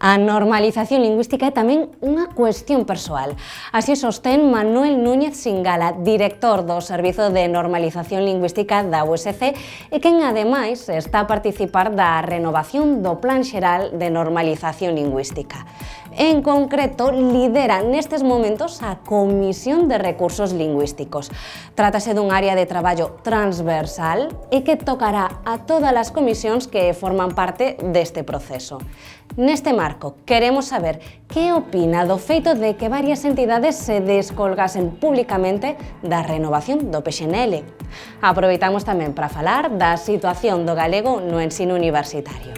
A normalización lingüística é tamén unha cuestión persoal. Así sostén Manuel Núñez Singala, director do Servizo de Normalización Lingüística da USC e quen, ademais, está a participar da renovación do Plan Xeral de Normalización Lingüística. En concreto, lidera nestes momentos a Comisión de Recursos Lingüísticos. Trátase dun área de traballo transversal e que tocará a todas as comisións que forman parte deste proceso. Neste marco, queremos saber que opina do feito de que varias entidades se descolgasen públicamente da renovación do PXNL. Aproveitamos tamén para falar da situación do galego no ensino universitario.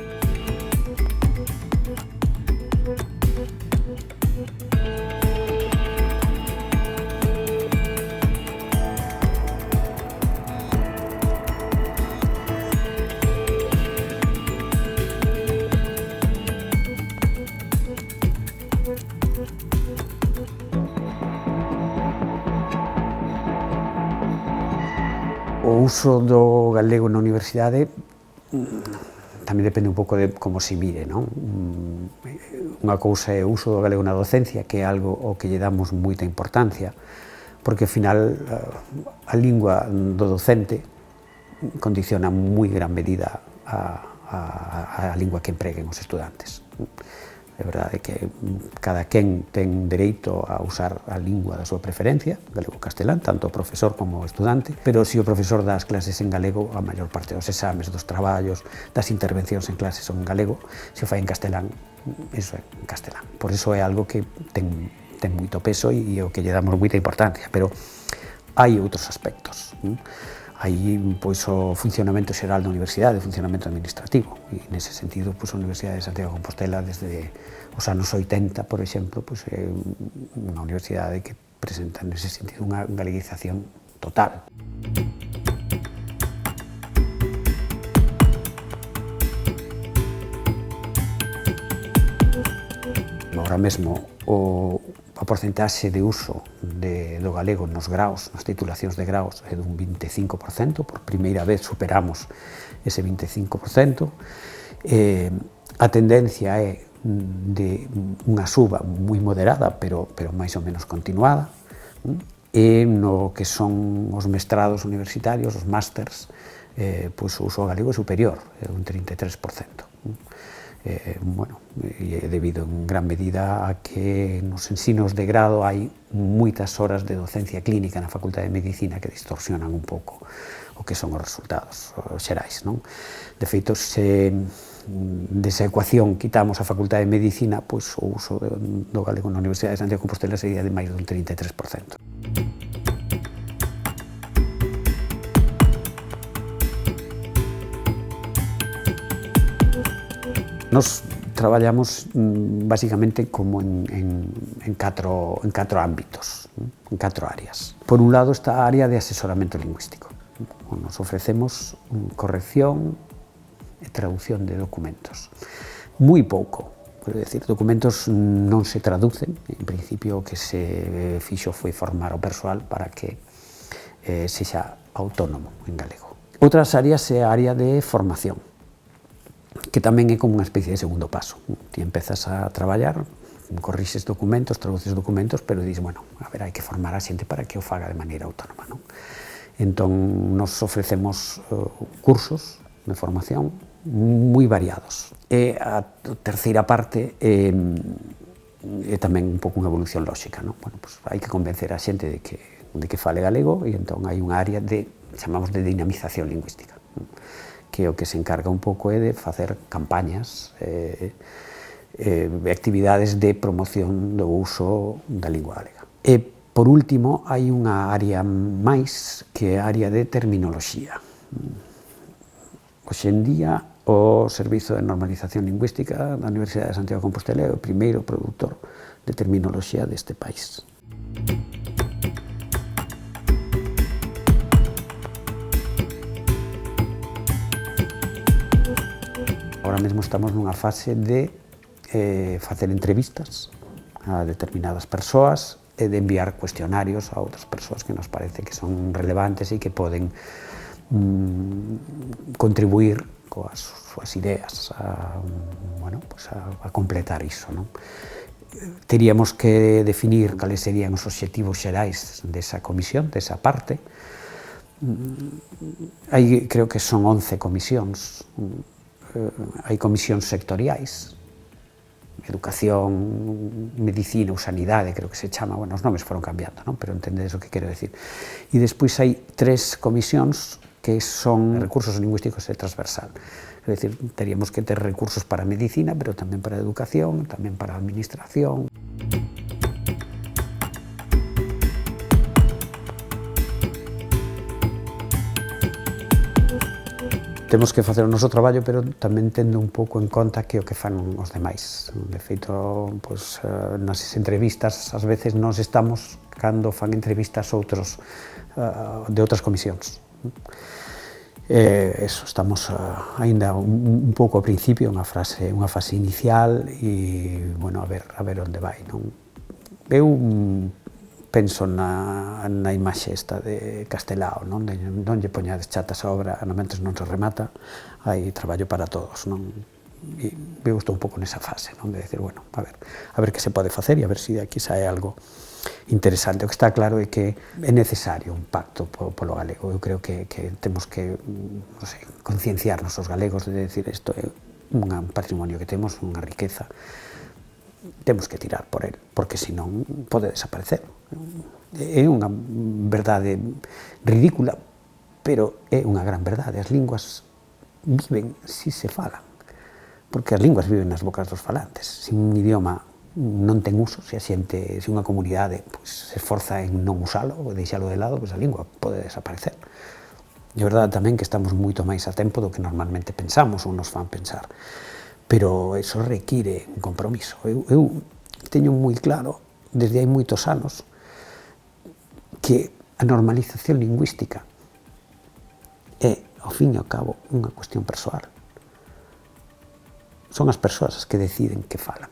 O uso do galego na universidade tamén depende un pouco de como se mire, non? Unha cousa é o uso do galego na docencia, que é algo ao que lle damos moita importancia, porque ao final a lingua do docente condiciona en moi gran medida a lingua que empreguen os estudantes. É verdade que cada quen ten dereito a usar a lingua da súa preferencia, galego ou castelán, tanto o profesor como o estudante, pero se o profesor das clases en galego, a maior parte dos exames, dos traballos, das intervencións en clases son en galego, se o fai en castelán, iso é en castelán. Por iso é algo que ten moito peso e o que lle damos moita importancia, pero hai outros aspectos. Hai pois, o funcionamento xeral da universidade, o funcionamento administrativo, e nese sentido pois, a Universidade de Santiago de Compostela desde os anos 80, por exemplo, pois, é unha universidade que presenta nese sentido unha galeguización total. Agora mesmo a porcentaxe de uso do galego nos graos, nas titulacións de graos, é dun 25%, por primeira vez superamos ese 25%. A tendencia é de unha suba moi moderada, pero máis ou menos continuada, e no que son os mestrados universitarios, os másters, pois o uso galego é superior, é un 33%. Bueno, e debido en gran medida a que nos ensinos de grado hai moitas horas de docencia clínica na Facultade de Medicina que distorsionan un pouco o que son os resultados xerais, non? De feito, se desa ecuación quitamos a Facultade de Medicina, pois o uso do galego na Universidade de Santiago de Compostela sería de máis dun 33%. Nos traballamos basicamente como en catro ámbitos, en catro áreas. Por un lado está a área de asesoramento lingüístico. Nos ofrecemos corrección e traducción de documentos. Moi pouco, quero decir, documentos non se traducen, en principio o que se fixo foi formar o persoal para que sexa autónomo en galego. Outras áreas é a área de formación, que tamén é como unha especie de segundo paso. Ti empezas a traballar, corrixes documentos, traduces documentos, pero dis, bueno, a ver, hai que formar a xente para que o faga de maneira autónoma, non? Entón, nos ofrecemos cursos de formación moi variados. E a terceira parte é tamén un pouco unha evolución lóxica, non? Bueno, pues hai que convencer a xente de que fale galego e entón hai unha área de, chamamos de dinamización lingüística, que o que se encarga un pouco é de facer campañas, actividades de promoción do uso da lingua galega. E, por último, hai unha área máis que é a área de terminoloxía. Hoxe en día, o Servizo de Normalización Lingüística da Universidade de Santiago de Compostela é o primeiro produtor de terminoloxía deste país. Ahora mesmo estamos nunha fase de facer entrevistas a determinadas persoas e de enviar cuestionarios a outras persoas que nos parece que son relevantes e que poden contribuir coas súas ideas a completar iso, non? Teríamos que definir cales serían os obxectivos xerais desa comisión, desa parte. Creo que son 11 comisións. Hai comisións sectoriais, educación, medicina ou sanidade, creo que se chama, bueno, os nomes foron cambiando, non? Pero entendedes o que quero decir. E despois hai 3 comisións que son recursos lingüísticos e transversal. É dicir, teríamos que ter recursos para a medicina, pero tamén para a educación, tamén para a administración. Temos que facer o noso traballo, pero tamén tendo un pouco en conta que o que fan os demais. De feito, nas entrevistas, ás veces nós estamos cando fan entrevistas outros de outras comisións. Estamos aínda un pouco ao principio, unha fase inicial e, bueno, a ver onde vai, non? Eu penso na imaxe esta de Castelao, non lle poñades chatas a obra, mentres non se remata, hai traballo para todos, non? E eu estou un pouco nesa fase, non? De decir, bueno, a ver que se pode facer e a ver se de aquí sae algo interesante. O que está claro é que é necesario un pacto polo galego. Eu creo que temos que concienciarnos os galegos de decir isto é un patrimonio que temos, unha riqueza. Temos que tirar por el, porque senón pode desaparecer. É unha verdade ridícula, pero é unha gran verdade. As linguas viven si se falan, porque as linguas viven nas bocas dos falantes. Se un idioma non ten uso, se unha comunidade se esforza en non usalo ou deixalo de lado, a lingua pode desaparecer. É verdade tamén que estamos moito máis a tempo do que normalmente pensamos ou nos fan pensar, pero iso require un compromiso. Eu teño moi claro, desde hai moitos anos, que a normalización lingüística é, ao fin e ao cabo, unha cuestión persoal. Son as persoas as que deciden que falan.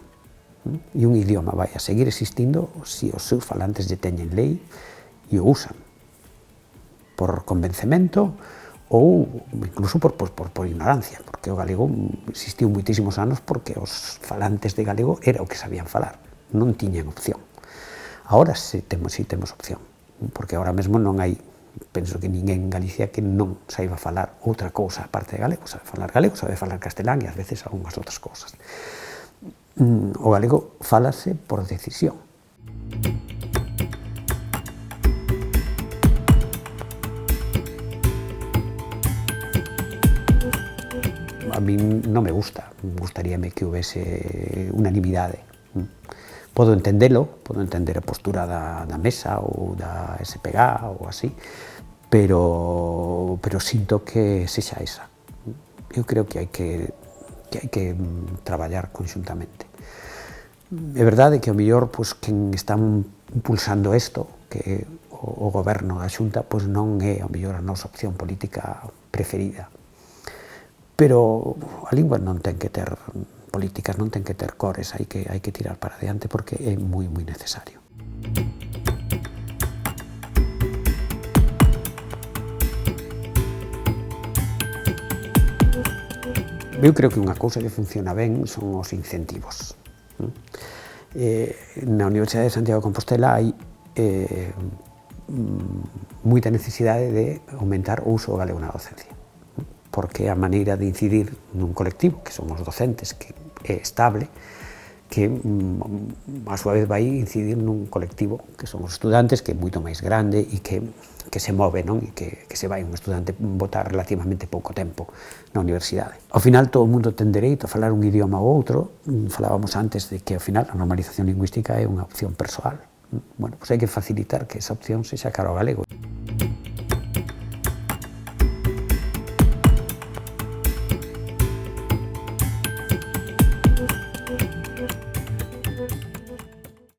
E un idioma vai a seguir existindo se os seus falantes lle teñen lei e o usan por convencemento ou incluso por ignorancia, porque o galego existiu moitísimos anos porque os falantes de galego era o que sabían falar, non tiñan opción. Agora sí temos opción, porque agora mesmo non hai, penso que ninguén en Galicia que non saiba falar outra cousa aparte de galego, sabe falar castelán e ás veces algunhas outras cousas. O galego fálase por decisión. A mí non me gustaríame que houvese unanimidade. Podo entender a postura da Mesa ou da SPG ou así, pero sinto que sexa esa. Eu creo que hai que traballar conxuntamente. É verdade que, ao mellor, quen está impulsando isto, que o goberno da Xunta, non é, ao mellor, a nosa opción política preferida. Pero a lingua non ten que ter políticas, non ten que ter cores, hai que tirar para adiante porque é moi necesario. Eu creo que unha cousa que funciona ben son os incentivos. Na Universidade de Santiago de Compostela hai moita necesidade de aumentar o uso do galego na docencia, porque a maneira de incidir nun colectivo, que son os docentes, que é estable, que a súa vez vai incidir nun colectivo, que son os estudantes, que é moito máis grande e que se move, non? E que se vai un estudante botar relativamente pouco tempo na universidade. Ao final, todo o mundo ten dereito a falar un idioma ou outro. Falábamos antes de que, ao final, a normalización lingüística é unha opción persoal. Bueno, pois hai que facilitar que esa opción sexa cara ao galego.